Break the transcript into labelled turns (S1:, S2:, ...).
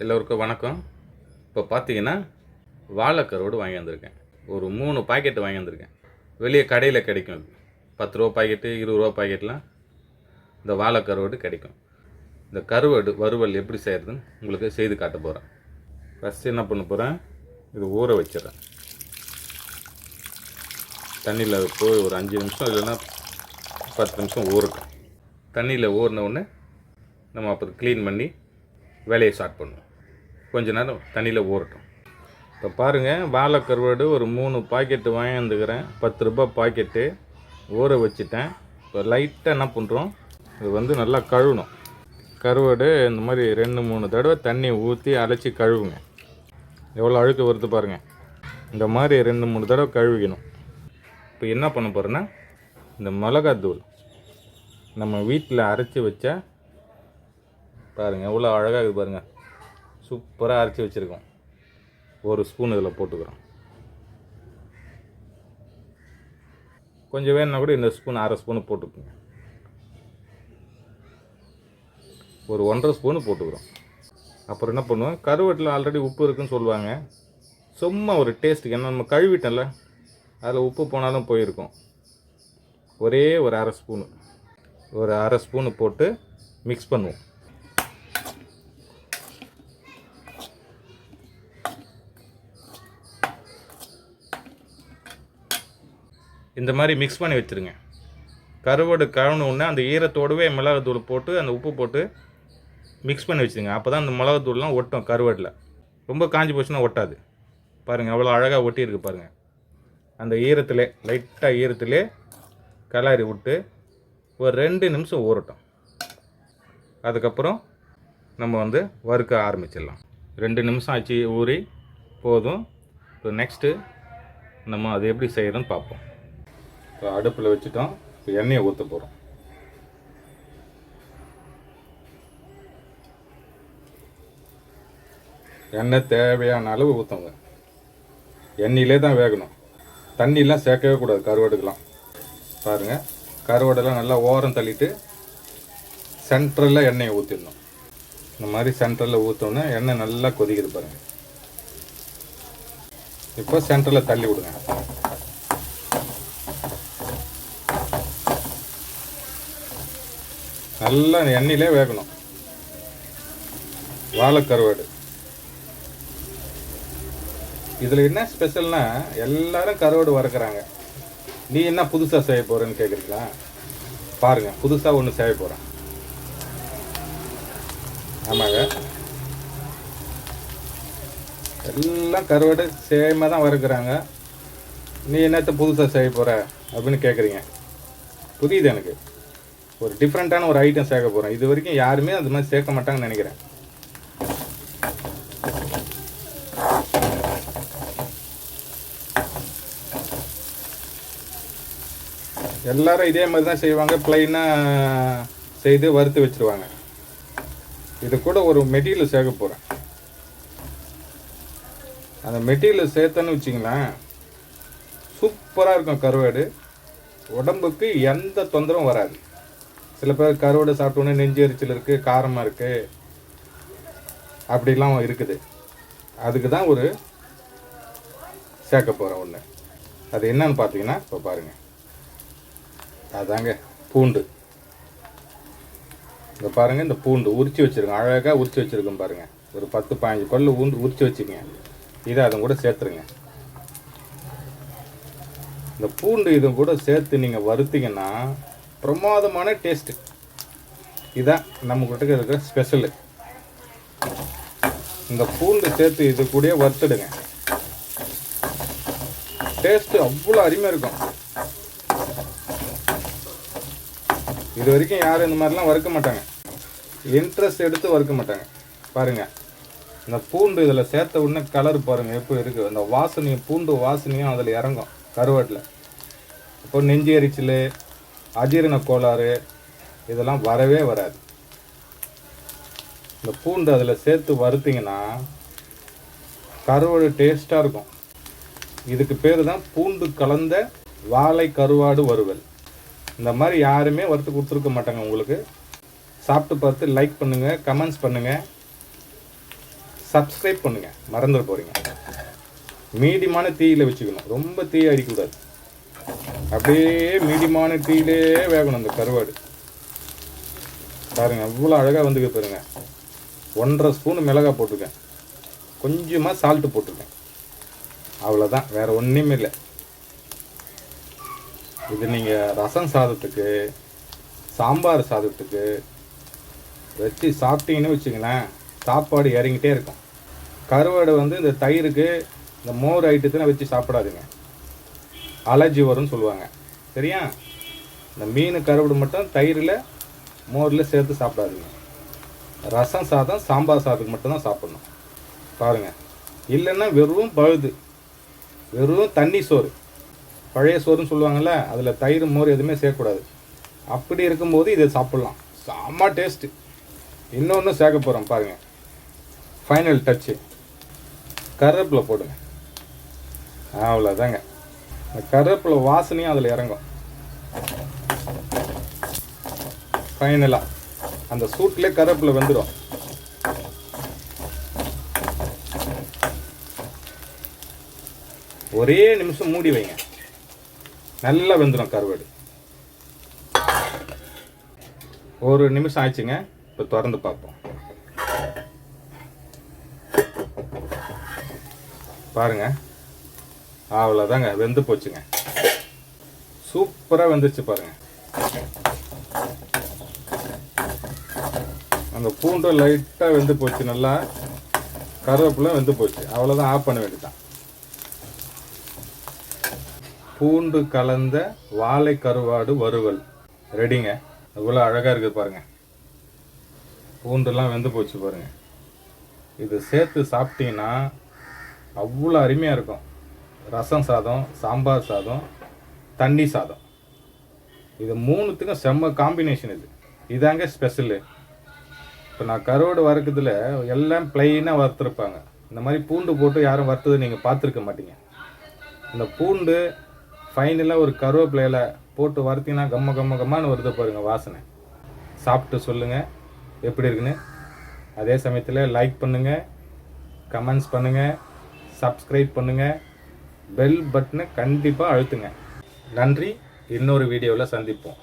S1: எல்லோருக்கும் வணக்கம். இப்போ பார்த்தீங்கன்னா வாழைக்கருவாடு வாங்கி வந்திருக்கேன். ஒரு 3 பாக்கெட் வாங்கி வந்திருக்கேன். வெளியே கடையில் கிடைக்கும். அது 10 ரூபா பாக்கெட்டு, 20 ரூபா பாக்கெட்லாம் இந்த வாழைக்கருவாடு கிடைக்கும். இந்த கருவாடு வறுவல் எப்படி செய்கிறதுன்னு உங்களுக்கு செய்து காட்ட போகிறேன். ஃபஸ்ட்டு என்ன பண்ண போகிறேன், இது ஊற வச்சிடறேன். தண்ணியில் போய் ஒரு 5 நிமிஷம் இல்லைன்னா 10 நிமிஷம் ஊறட்டும். தண்ணியில் ஊறின உடனே நம்ம அப்போ க்ளீன் பண்ணி வேலையை ஸ்டார்ட் பண்ணுவோம். கொஞ்ச நேரம் தண்ணியில் ஊறட்டும். இப்போ பாருங்கள், வாழைக்கருவாடு ஒரு 3 பாக்கெட்டு வாங்கியிருந்துக்கிறேன். 10 ரூபா பாக்கெட்டு ஊற வச்சுட்டேன். இப்போ லைட்டாக என்ன பண்ணுறோம், இது நல்லா கழுவணும். கருவாடு இந்த மாதிரி 2-3 தடவை தண்ணி ஊற்றி அரைச்சி கழுவுங்க. எவ்வளோ அழுக்கு வருது பாருங்கள். இந்த மாதிரி 2-3 தடவை கழுவிக்கணும். இப்போ என்ன பண்ண போகிறேன்னா, இந்த மிளகாத்தூள் நம்ம வீட்டில் அரைச்சி வச்சா பாருங்கள் எவ்வளோ அழகாக இருக்குது பாருங்கள். சூப்பராக அரைச்சி வச்சுருக்கோம். ஒரு ஸ்பூன் இதில் போட்டுக்கிறோம். கொஞ்சம் வேணுன்னா கூட இந்த ஸ்பூன் அரை ஸ்பூனு போட்டுக்கோங்க. ஒரு 1.5 ஸ்பூனு போட்டுக்கிறோம். அப்புறம் என்ன பண்ணுவோம், கருவேட்டில் ஆல்ரெடி உப்பு இருக்குதுன்னு சொல்லுவாங்க. சும்மா ஒரு டேஸ்ட்டுக்கு என்ன, நம்ம கழுவிட்டோம்ல, அதில் உப்பு போனாலும் போயிருக்கும். ஒரே ஒரு அரை ஸ்பூனு போட்டு மிக்ஸ் பண்ணுவோம். இந்த மாதிரி மிக்ஸ் பண்ணி வச்சுருங்க. கருவாடு கழுவுனோடனே அந்த ஈரத்தோடவே மிளகாத்தூள் போட்டு அந்த உப்பு போட்டு மிக்ஸ் பண்ணி வச்சுருங்க. அப்போ தான் அந்த மிளகாத்தூள்லாம் ஒட்டும் கருவாட்டில். ரொம்ப காஞ்சி போச்சுன்னா ஒட்டாது. பாருங்கள் அவ்வளோ அழகாக ஒட்டியிருக்கு பாருங்கள். அந்த ஈரத்திலே லைட்டாக ஈரத்திலே கிளறி விட்டு ஒரு 2 நிமிஷம் ஊறட்டும். அதுக்கப்புறம் நம்ம வறுக்க ஆரம்பிச்சிடலாம். 2 நிமிஷம் ஆச்சு ஊறி போதும். இப்போ நெக்ஸ்ட்டு நம்ம அது எப்படி செய்கிறோன்னு பார்ப்போம். இப்போ அடுப்பில் வச்சுட்டோம். இப்போ எண்ணெயை ஊற்ற போகிறோம். எண்ணெய் தேவையான அளவு ஊற்றுங்க. எண்ணெயிலே தான் வேகணும். தண்ணியெலாம் சேர்க்கவே கூடாது கருவாடுக்கெலாம். பாருங்கள், கருவாடெல்லாம் நல்லா ஓரம் தள்ளிட்டு சென்டரில் எண்ணெயை ஊற்றிடணும். இந்த மாதிரி சென்டரில் ஊற்றோன்னே எண்ணெய் நல்லா கொதிக்குது பாருங்கள். இப்போ சென்டரில் தள்ளி விடுங்க. நல்லா எண்ணெயிலே வேகணும் வாழைக்கருவாடு. இதில் என்ன ஸ்பெஷல்னா, எல்லாரும் கருவாடு வறுக்கிறாங்க. நீ என்ன புதுசாக செய்ய போகிறேன்னு கேட்குறீங்களா? பாருங்கள், புதுசாக ஒன்று செய்ய போகிறேன். ஆமாங்க, எல்லாம் கருவாடு சேமாக தான் வறுக்கிறாங்க. நீ என்னத்தை புதுசாக செய்ய போகிற அப்படின்னு கேட்குறீங்க. புரியுது எனக்கு. ஒரு டிஃப்ரெண்ட்டான ஒரு ஐட்டம் சேர்க்க போகிறேன். இது வரைக்கும் யாருமே அது மாதிரி சேர்க்க மாட்டாங்கன்னு நினைக்கிறேன். எல்லாரும் இதே மாதிரி தான் செய்வாங்க. ப்ளைனாக செய்து வறுத்து வச்சுருவாங்க. இது கூட ஒரு மெட்டீரியல் சேர்க்க போகிறேன். அந்த மெட்டீரியல் சேர்த்தோன்னு வச்சிங்களேன், சூப்பராக இருக்கும் கருவாடு. உடம்புக்கு எந்த தொந்தரவும் வராது. சில பேர் கருவாடு சாப்பிட்டோன்னே நெஞ்சு எரிச்சல் இருக்குது, காரமாக இருக்குது, அப்படிலாம் இருக்குது. அதுக்கு தான் ஒரு சேர்க்க போகிறேன் ஒன்று. அது என்னன்னு பார்த்தீங்கன்னா, இப்போ பாருங்கள், அதாங்க பூண்டு. இந்த பாருங்கள், இந்த பூண்டு உரித்து வச்சுருக்கேன். அழகாக உரித்து வச்சுருக்கேன் பாருங்கள். ஒரு 10-15 பல்லு பூண்டு உரித்து வச்சுக்கங்க. இதை அதை கூட சேர்த்துருங்க. இந்த பூண்டு இதை கூட சேர்த்து நீங்கள் வறுத்தீங்கன்னா பிரமாதமான டேஸ்ட்டு. இதுதான் நம்மக்கிட்ட இருக்கிற ஸ்பெஷலு. இந்த பூண்டு சேர்த்து இது கூட வறுத்துடுங்க. டேஸ்ட்டு அவ்வளோ அருமையாக இருக்கும். இது வரைக்கும் யாரும் இந்த மாதிரிலாம் வறுக்க மாட்டாங்க. இன்ட்ரெஸ்ட் எடுத்து வறுக்க மாட்டாங்க. பாருங்கள், இந்த பூண்டு இதில் சேர்த்த உடனே கலர் பாருங்கள் எப்படி இருக்குது. அந்த வாசனையும், பூண்டு வாசனையும் அதில் இறங்கும் கருவாட்டில். இப்போ நெஞ்சு எரிச்சல், அஜீரண கோளாறு இதெல்லாம் வரவே வராது. இந்த பூண்டு அதில் சேர்த்து வறுத்திங்கன்னா கருவாடு டேஸ்ட்டாக இருக்கும். இதுக்கு பேர் தான் பூண்டு கலந்த வாழை கருவாடு வறுவல். இந்த மாதிரி யாருமே வறுத்து கொடுத்துருக்க மாட்டாங்க உங்களுக்கு. சாப்பிட்டு பார்த்து லைக் பண்ணுங்கள், கமெண்ட்ஸ் பண்ணுங்கள். சப்ஸ்கிரைப் பண்ணுங்கள், மறந்துட போகிறீங்க. மீடியமான தீயில் வச்சுக்கணும், ரொம்ப தீயை அடிக்கக்கூடாது. அப்படியே மீடியமான தீயிலே வேகணும் அந்த கருவாடு. பாருங்கள் அவ்வளோ அழகாக வந்துக்க பாருங்க. 1.5 ஸ்பூன் மிளகாய் போட்டிருக்கேன், கொஞ்சமாக சால்ட்டு போட்டிருக்கேன், அவ்வளோதான், வேறு ஒன்றுமே இல்லை. இது நீங்கள் ரசம் சாதத்துக்கு, சாம்பார் சாதத்துக்கு வச்சு சாப்பிட்டீங்கன்னு வச்சுங்களேன், சாப்பாடு இறங்கிட்டே இருக்கும். கருவாடு வந்து இந்த தயிருக்கு, இந்த மோர் ஐட்டத்தில் வச்சு சாப்பிடாதுங்க, அலர்ஜி வரும்னு சொல்லுவாங்க. சரியா? இந்த மீன் கருவாடு மட்டும் தயிரில் மோரில் சேர்த்து சாப்பிடாதுங்க. ரசம் சாதம் சாம்பார் சாதத்துக்கு மட்டும்தான் சாப்பிட்ணும். பாருங்கள், இல்லைன்னா வெறும் பழுது, வெறும் தண்ணி சோறு, பழைய சோறுன்னு சொல்லுவாங்கள்ல, அதில் தயிர் மோர் எதுவுமே சேர்க்கக்கூடாது. அப்படி இருக்கும்போது இதை சாப்பிட்லாம், செம்ம டேஸ்ட்டு. இன்னொன்று சேர்க்க போகிறோம் பாருங்கள், ஃபைனல் டச்சு, கருவேப்பிலை போடுங்க. அவ்வளோதாங்க, இந்த கருவேப்பிலை வாசனையும் அதில் இறங்கும். ஃபைனலாக அந்த சூட்டிலே கருவேப்பிலை வெந்துடும். ஒரே நிமிஷம் மூடி வைங்க, நல்லா வெந்துடும் கருவாடு. 1 நிமிஷம் ஆச்சுங்க, இப்போ திறந்து பார்ப்போம். பாருங்க, அவ்வளோதாங்க, வெந்து போச்சுங்க, சூப்பராக வெந்துருச்சு பாருங்க. அந்த பூண்டு லைட்டாக வெந்து போச்சு, நல்லா கருவேப்பிலை வெந்து போச்சு, அவ்வளோதான், ஆஃப் பண்ண வேண்டியதான். பூண்டு கலந்த வாழை கருவாடு வறுவல் ரெடிங்க. இவ்வளோ அழகாக இருக்குது பாருங்கள், பூண்டுலாம் வெந்து போச்சு பாருங்கள். இது சேர்த்து சாப்பிட்டீங்கன்னா அவ்வளோ அருமையாக இருக்கும். ரசம் சாதம், சாம்பார் சாதம், தண்ணி சாதம், இது 3த்துக்கும் செம்ம காம்பினேஷன். இதாங்க ஸ்பெஷலு. இப்போ நான் கருவாடு வறுக்கிறதுல எல்லாம் ப்ளைனாக வறுத்துருப்பாங்க, இந்த மாதிரி பூண்டு போட்டு யாரும் வறுத்தது நீங்கள் பார்த்துருக்க மாட்டீங்க. இந்த பூண்டு ஃபைனலாக ஒரு கருவேப்பிலையில் போட்டு வறுத்தீங்கன்னா கம்ம கம்ம கம்மான்னு வருது பாருங்கள் வாசனை. சாப்பிட்டு சொல்லுங்கள் எப்படி இருக்குன்னு. அதே சமயத்தில் லைக் பண்ணுங்கள், கமெண்ட்ஸ் பண்ணுங்கள், சப்ஸ்கிரைப் பண்ணுங்கள், பெல் பட்டனை கண்டிப்பாக அழுத்துங்க. நன்றி, இன்னொரு வீடியோவில் சந்திப்போம்.